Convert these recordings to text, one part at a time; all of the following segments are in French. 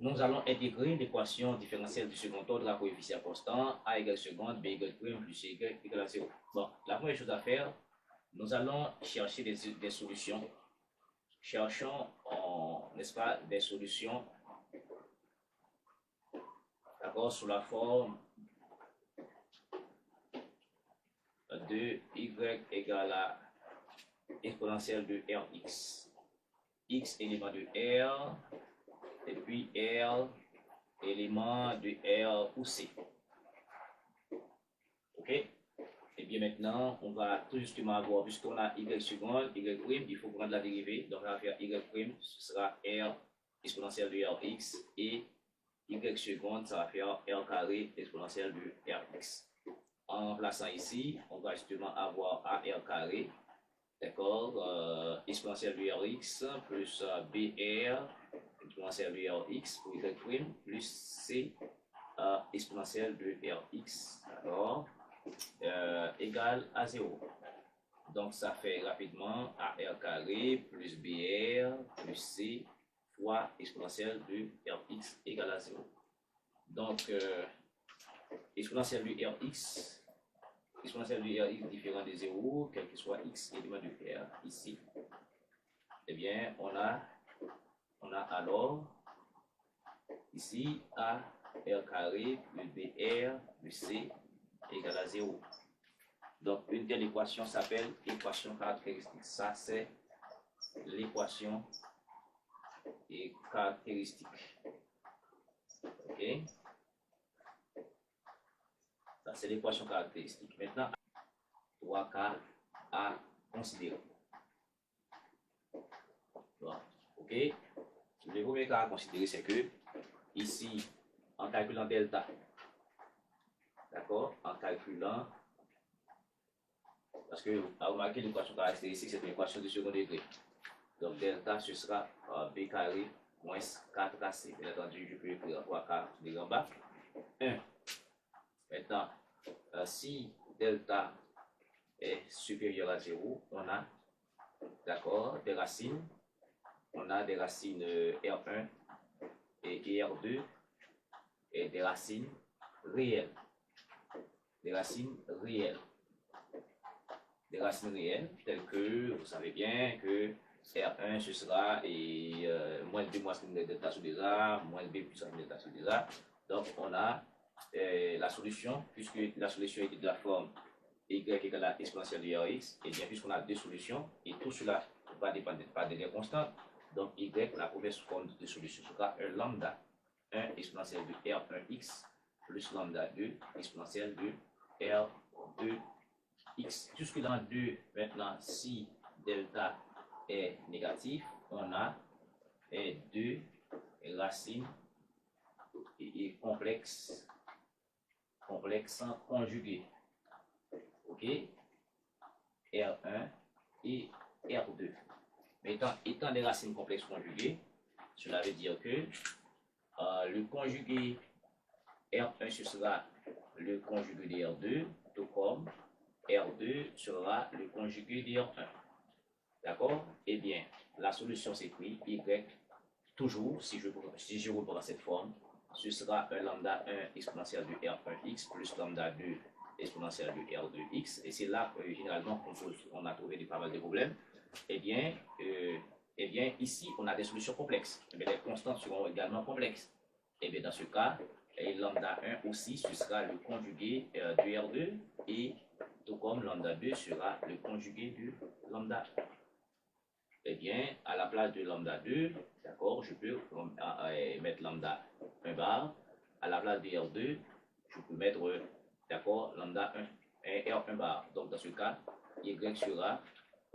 nous allons intégrer l'équation différentielle du second ordre à coefficient constant, a égale seconde, b égale prime, plus c égale à 0. Bon, la première chose à faire, nous allons chercher des solutions. Cherchons, n'est-ce pas, des solutions, d'accord, sous la forme de y égale à exponentielle de Rx. X élément de R, et puis R élément de R ou C. Ok? Et bien maintenant, on va tout justement avoir, puisqu'on a y seconde, y prime, il faut prendre la dérivée. Donc on va faire y prime, ce sera R exponentielle de Rx, et y seconde, ça va faire R carré exponentielle de Rx. En plaçant ici, on va justement avoir AR carré, d'accord, exponentielle de Rx plus BR exponentielle de Rx pour y prime plus C exponentielle de Rx, d'accord, égale à 0. Donc ça fait rapidement AR carré plus BR plus C fois exponentielle de Rx égale à 0. Donc exponentielle de Rx différent de 0, quel que soit x élément de R ici, eh bien, on a alors ici A R carré plus BR plus C égale à 0. Donc, une telle équation s'appelle équation caractéristique. Ça, c'est l'équation et caractéristique. Ok? Ça, c'est l'équation caractéristique. Maintenant, 3 cas à considérer. Bon, ok? Le premier cas à considérer, c'est que ici, en calculant delta, d'accord, en calculant, parce que vous remarquez l'équation caractéristique, c'est une équation de second degré. Donc delta, ce sera b carré moins 4ac. Bien entendu, je peux écrire 3k de en bas. 1. Maintenant, si delta est supérieur à 0, on a, d'accord, des racines. On a des racines R1 et R2 et des racines réelles. Des racines réelles. Des racines réelles, telles que, vous savez bien que R1 ce sera moins B moins delta sur des A, moins B plus delta sur des A. Donc on a la solution, puisque la solution est de la forme y égale à exponentielle de Rx, et bien puisqu'on a deux solutions, et tout cela va dépendre pas des constantes, donc y, la première forme de solution sera un lambda 1 exponentielle de R1x plus lambda 2 exponentielle de R2x. Jusque dans 2, maintenant, si delta est négatif, on a deux racines complexes conjuguées. Ok? R1 et R2. Mais étant des racines complexes conjuguées, cela veut dire que le conjugué R1 ce sera le conjugué de R2, tout comme R2 sera le conjugué de R1. D'accord? Eh bien, la solution s'écrit Y, toujours, si je reprends cette forme, ce sera un lambda 1 exponentielle de R1x plus lambda 2 exponentielle de R2x. Et c'est là que généralement on a trouvé pas mal de problèmes. Eh bien, ici, on a des solutions complexes. Mais les constantes seront également complexes. Et bien, dans ce cas, lambda 1 aussi, ce sera le conjugué de R2, et tout comme lambda 2 sera le conjugué de lambda 1. Eh bien, à la place de lambda 2, d'accord, je peux mettre lambda 1 bar. À la place de R2, je peux mettre, d'accord, lambda 1, R1 bar. Donc, dans ce cas, Y sera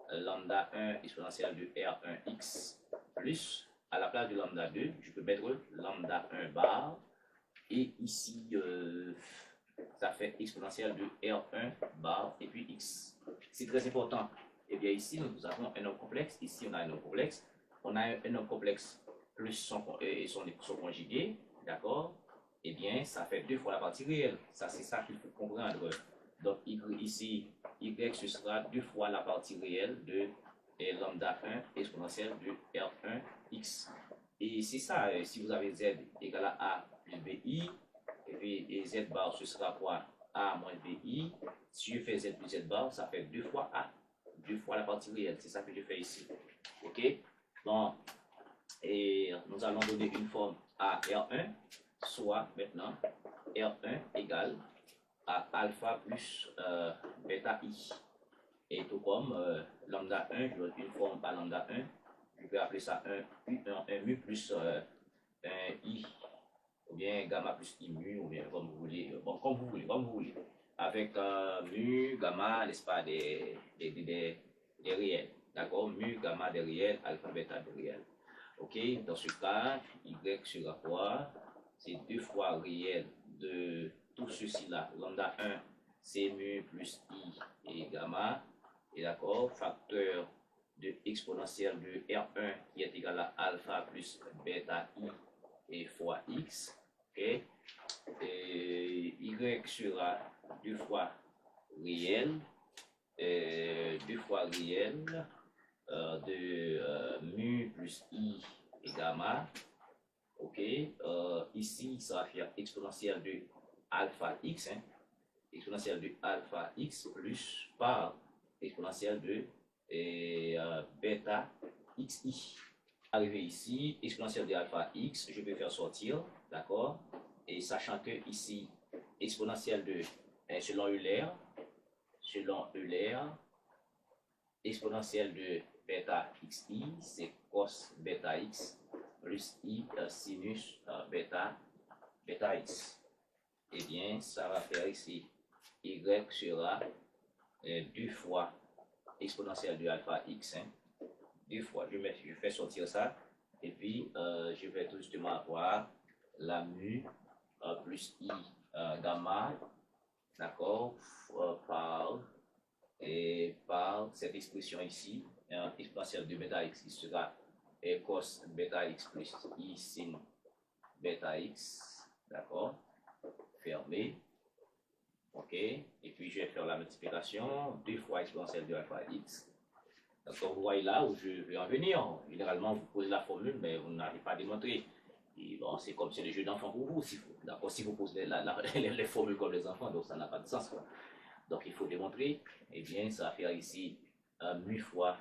lambda 1 exponentielle de R1x plus, à la place de lambda 2, je peux mettre lambda 1 bar, et ici, ça fait exponentielle de R1 bar et puis x. C'est très important. Et bien ici, nous avons un nombre complexe, ici on a un nombre complexe, on a un nombre complexe plus son conjugué, d'accord? Et bien, ça fait 2 fois la partie réelle. Ça, c'est ça qu'il faut comprendre. Donc ici, y ce sera 2 fois la partie réelle de lambda 1 exponentielle de R1x. Et c'est ça, si vous avez Z égale à A plus BI, et puis et Z bar, ce sera quoi? A moins BI. Si je fais Z plus Z bar, ça fait 2 fois A, 2 fois la partie réelle. C'est ça que je fais ici. OK? Bon, et nous allons donner une forme à R1, soit maintenant R1 égale à alpha plus bêta I. Et tout comme lambda 1, je donne une forme à lambda 1, je peux appeler ça un mu plus un I, ou bien gamma plus I mu, ou bien comme vous voulez, bon, comme vous voulez, avec mu, gamma, n'est-ce pas, des réels, d'accord, mu, gamma des réels, alpha, bêta des réels. Ok, dans ce cas, Y sera quoi? C'est 2 fois réel de tout ceci là, lambda 1, c'est mu plus I et gamma, et d'accord, facteur de exponentielle de R1 qui est égal à alpha plus bêta I et fois X, ok, et Y sera 2 fois réel, 2 fois réel de mu plus I et gamma, ok, ici ça va faire exponentielle de alpha X, hein, exponentielle de alpha X plus par exponentielle de bêta xi. Arrivé ici, exponentielle de alpha x, je vais faire sortir, d'accord? Et sachant que ici, exponentielle de, selon Euler, exponentielle de bêta xi, c'est cos bêta x plus i sinus bêta x. Eh bien, ça va faire ici, y sera 2 fois exponentielle de alpha x, hein, 2 fois, je fais sortir ça, et puis je vais tout justement avoir la mu plus i gamma, d'accord, par cette expression ici, exponentielle de bêta x, qui sera cos bêta x plus i sin bêta x, d'accord, fermé. Ok, et puis je vais faire la multiplication, 2 fois exponentielle de alpha x. Donc vous voyez là où je vais en venir. Généralement, vous posez la formule, mais vous n'arrivez pas à démontrer. Et bon, c'est comme c'est le jeu d'enfant pour vous. Si vous posez les formules comme les enfants, donc ça n'a pas de sens, quoi. Donc il faut démontrer. Eh bien, ça va faire ici mu fois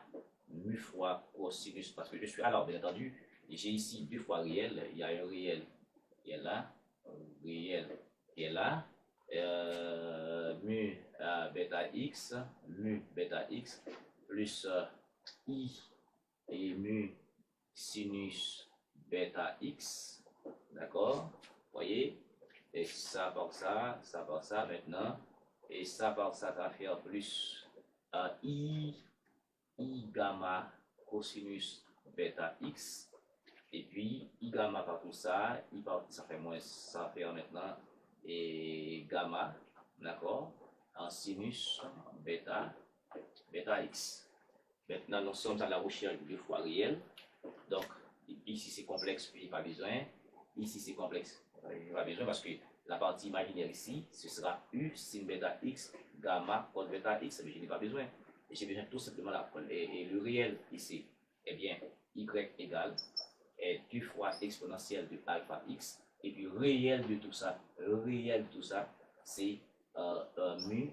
cosinus, parce que je suis, alors bien entendu, j'ai ici 2 fois réel. Il y a un réel qui est là, un réel qui est là. Mu bêta x plus i et mu sinus bêta x, d'accord, voyez, et ça par ça maintenant, et ça par ça va faire plus i gamma cosinus bêta x, et puis i gamma par tout ça, ça fait moins, ça va faire maintenant et gamma, d'accord, en sinus bêta x. Maintenant, nous sommes à la recherche de 2 fois réel. Donc, ici c'est complexe, puis pas besoin. Ici c'est complexe, pas besoin parce que la partie imaginaire ici, ce sera U sin bêta x, gamma cos bêta x, mais je n'ai pas besoin. Et j'ai besoin tout simplement d'apprendre. Et le réel ici, eh bien, y égale 2 fois exponentielle de alpha x. Et puis réel de tout ça, c'est mu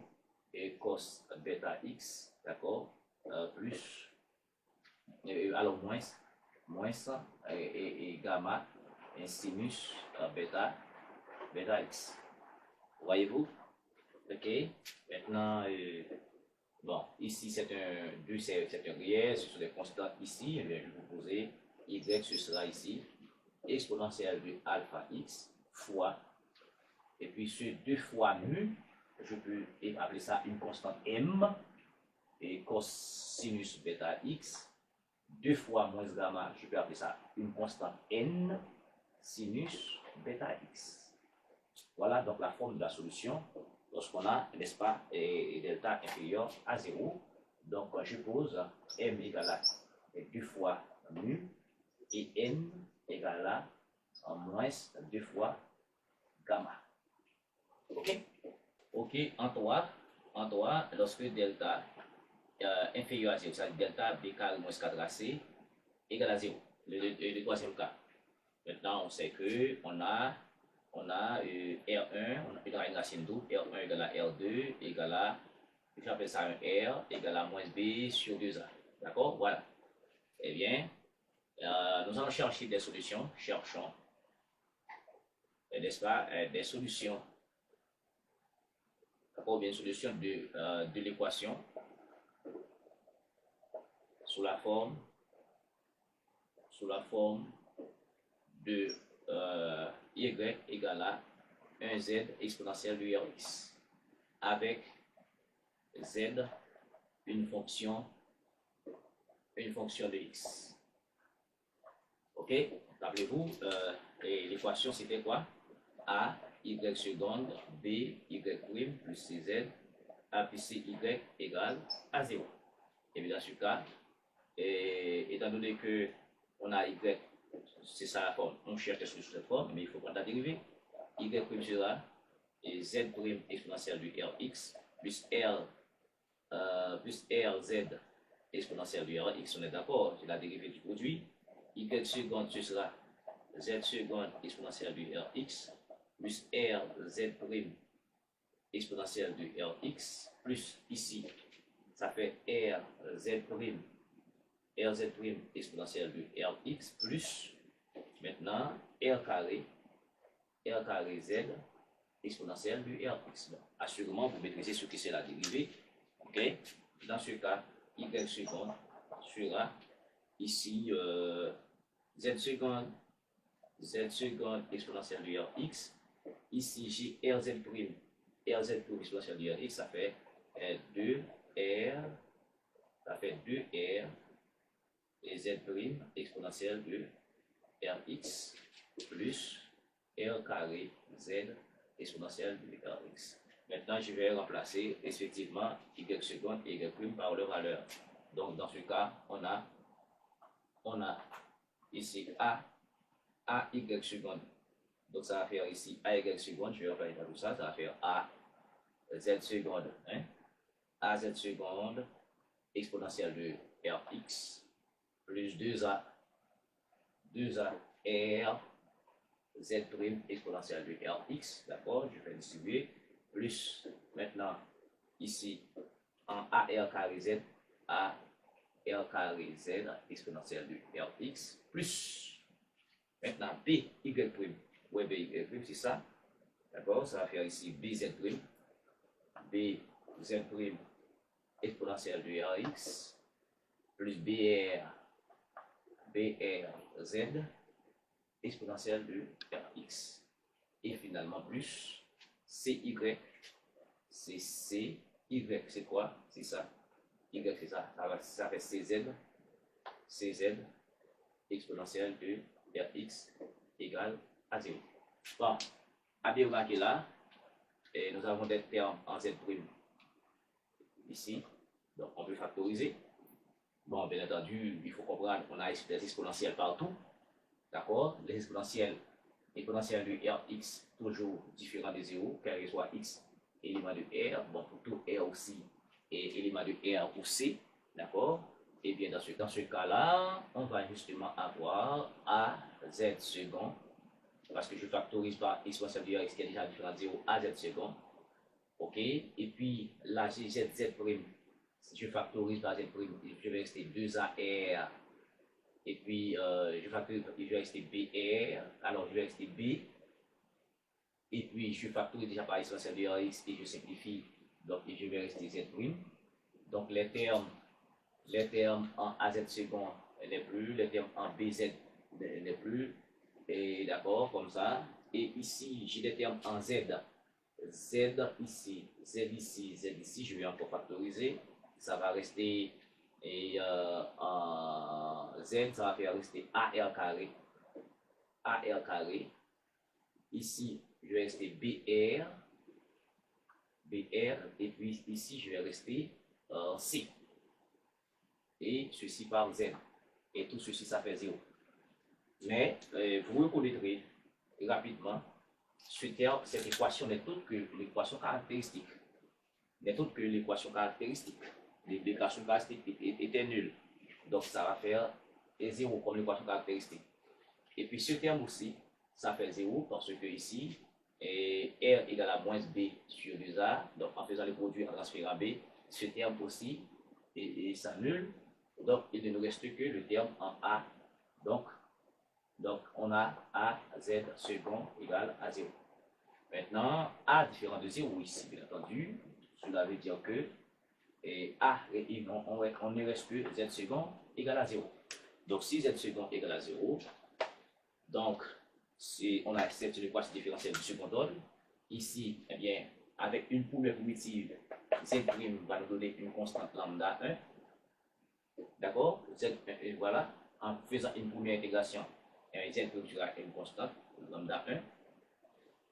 et cos bêta x, d'accord, plus, alors moins et gamma et sinus bêta x. Voyez-vous? Ok. Maintenant, bon, ici c'est un réel, ce sont des constantes ici. Et bien, je vais vous poser y, ce sera ici exponentielle de alpha x fois, et puis ce 2 fois mu, je peux appeler ça une constante m, et cosinus bêta x, 2 fois moins gamma, je peux appeler ça une constante n, sinus bêta x. Voilà donc la forme de la solution lorsqu'on a, n'est-ce pas, et delta inférieur à 0. Donc je pose m égale à 2 fois mu et n égale à en moins 2 fois gamma. Ok? Ok, en 3, lorsque delta inférieur à 0, c'est-à-dire delta b carré moins 4ac égale à 0, le troisième cas. Maintenant, on sait que on a R1, on a une racine double, R1 égale à R2 égale à, j'appelle ça un R égale à moins B sur 2A. D'accord? Voilà. Eh bien, nous allons chercher des solutions. Cherchons, n'est-ce pas, des solutions. D'accord? Bien, une solution de l'équation sous la forme de y égale à 1z exponentielle de Rx avec z une fonction de x. Ok? Rappelez-vous, l'équation c'était quoi? A y seconde b y prime plus cz a plus cy égale à 0. Et bien dans ce cas, étant donné que on a y, c'est ça la forme, on cherche sur cette forme, mais il faut prendre la dérivée. Y prime sera z prime exponentielle du Rx plus rz exponentielle du Rx, on est d'accord, c'est la dérivée du produit. Y seconde, ce sera z seconde exponentielle du Rx plus rz prime exponentielle du Rx plus ici, ça fait rz prime exponentielle du Rx plus maintenant r carré z exponentielle du Rx. Bon, assurément, vous maîtrisez ce que c'est la dérivée. Ok? Dans ce cas, y seconde sera ici z seconde exponentielle du Rx. Ici, j'ai rz prime exponentielle du Rx, ça fait 2r, et z prime exponentielle de Rx plus r carré z exponentielle de Rx. Maintenant, je vais remplacer respectivement y seconde et y prime par leur valeur. Donc, dans ce cas, on a ici y seconde. Donc, ça va faire ici y seconde. Je vais refaire tout ça. Ça va faire z seconde. Az seconde exponentielle de Rx plus 2a r z prime exponentielle de Rx, d'accord, je vais distribuer, plus maintenant ici en ar carré z exponentielle de Rx, plus maintenant by prime, ouais, by prime c'est ça, d'accord, ça va faire ici bz prime exponentielle de Rx plus BRZ exponentielle de Rx. Et finalement plus CY. C'est CY, c'est quoi? C'est ça. Y, c'est ça. Ça fait CZ exponentielle de Rx égale à 0. Bon, à bien remarquer là, et nous avons des termes en Z prime ici. Donc on peut factoriser. Bon, bien entendu, il faut comprendre qu'on a des exponentielles partout. D'accord? Les exponentielles de Rx, toujours différents de 0, quel que soit x élément de R. Bon, pour tout R aussi, et élément de R ou C. D'accord? Et bien, dans ce cas-là, on va justement avoir AZ second, parce que je factorise par exponentielle de Rx qui est déjà différent de 0, AZ second. OK? Et puis, là, j'ai Z prime. Si je factorise par Z prime, je vais rester 2AR. Et puis, je vais rester BR. Alors, je vais rester B. Et puis, je factorise déjà par exponentielle de Rx et je simplifie. Donc, je vais rester Z prime. Donc, les termes en AZ second n'est plus. Les termes en BZ n'est plus. Et d'accord, comme ça. Et ici, j'ai des termes en Z. Z ici, Z ici, Z ici. Je vais encore factoriser. Ça va rester, en Z, ça va faire rester AR carré. Ici, je vais rester BR. Et puis ici, je vais rester C. Et ceci par Z. Et tout ceci, ça fait 0. Mais vous reconnaîtrez rapidement, cette équation n'est toute que l'équation caractéristique. L'équation caractéristique était nulle. Donc ça va faire 0 comme l'équation caractéristique. Et puis ce terme aussi, ça fait 0 parce que ici, R égale à moins B sur 2A. Donc en faisant le produit en transférant B, ce terme aussi s'annule. Donc il ne nous reste que le terme en A. Donc on a A, Z second égale à 0. Maintenant, A différent de 0 ici, bien entendu. Cela veut dire que A, on ne reste que Z second égale à 0. Donc si Z second égale à 0, donc si on accepte l'équation différentielle du second ordre, ici, eh bien, avec une première primitive, Z' va nous donner une constante lambda 1. D'accord? Z1, voilà. En faisant une première intégration, Z' sera une constante lambda 1.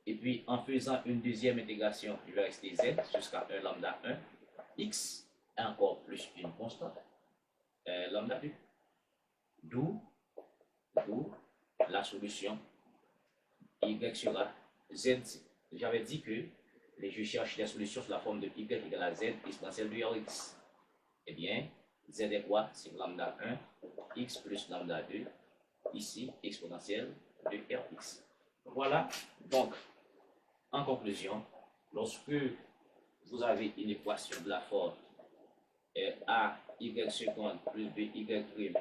Et puis, en faisant une deuxième intégration, il va rester Z jusqu'à 1 lambda 1, X, encore plus une constante, lambda 2. D'où la solution Y sera Z. J'avais dit que je cherche la solution sous la forme de Y égale à Z exponentielle de Rx. Eh bien, Z est quoi? C'est lambda 1, X plus lambda 2, ici, exponentielle de Rx. Voilà, donc, en conclusion, lorsque vous avez une équation de la forme A, Y seconde plus B, Y prime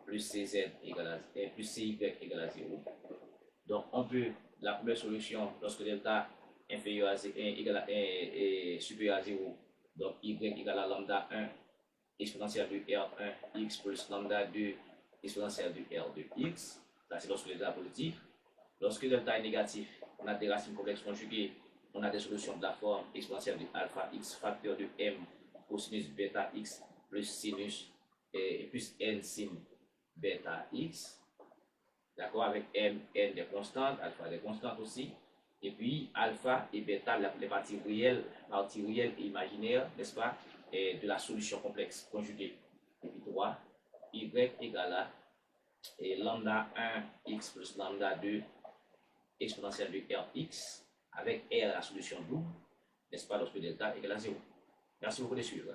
plus CZ égale à, plus CY égale à 0, donc on peut, la première solution, lorsque delta inférieur à 0, est supérieur à 0, donc Y égale à lambda 1, exponentielle de R1, X plus lambda 2, exponentielle de R de X, ça c'est lorsque delta est positif. Lorsque delta est négatif, on a des racines complexes conjuguées, on a des solutions de la forme exponentielle de alpha x facteur de m cosinus bêta x plus sinus et plus n sin bêta x. D'accord, avec m, n des constantes, alpha des constantes aussi. Et puis alpha et bêta, les parties réelles et imaginaires, n'est-ce pas, et de la solution complexe conjuguée. Et puis 3, y égale à et lambda 1 x plus lambda 2 exponentielle de Rx avec R la solution double, n'est-ce pas, lorsque delta égale à 0. Merci beaucoup de suivre.